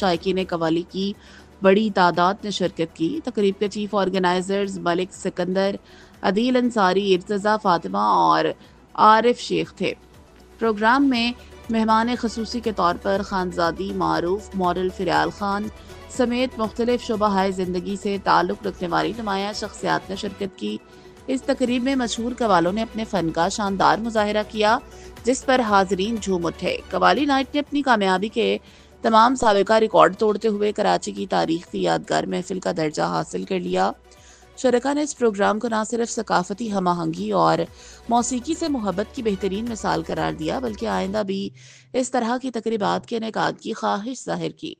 शायकीन कवाली की बड़ी तादाद ने शिरकत की। तकरीब के चीफ ऑर्गेनाइजर्स मलिक सिकंदर, अदील अंसारी, इर्तज़ा फातिमा और आरिफ शेख थे। प्रोग्राम में मेहमान खसूसी के तौर पर खानजादी मारूफ मॉडल फिरयाल खान समेत मुख्तलिफ शुबा ज़िंदगी से ताल्लुक़ रखने वाली नुमाया शख्सियात ने शिरकत की। इस तकरीब में मशहूर कवालों ने अपने फ़न का शानदार मुजाहिरा किया, जिस पर हाज़रीन झूम उठे। कवाली नाइट ने अपनी कामयाबी के तमाम साबिका रिकॉर्ड तोड़ते हुए कराची की तारीख की यादगार महफिल का दर्जा हासिल कर लिया। शुरका ने इस प्रोग्राम को न सिर्फ सकाफती हम आहंगी और मौसीकी से मोहब्बत की बेहतरीन मिसाल करार दिया, बल्कि आइंदा भी इस तरह की तकरीबात के इनेकाद की ख्वाहिश जाहिर की।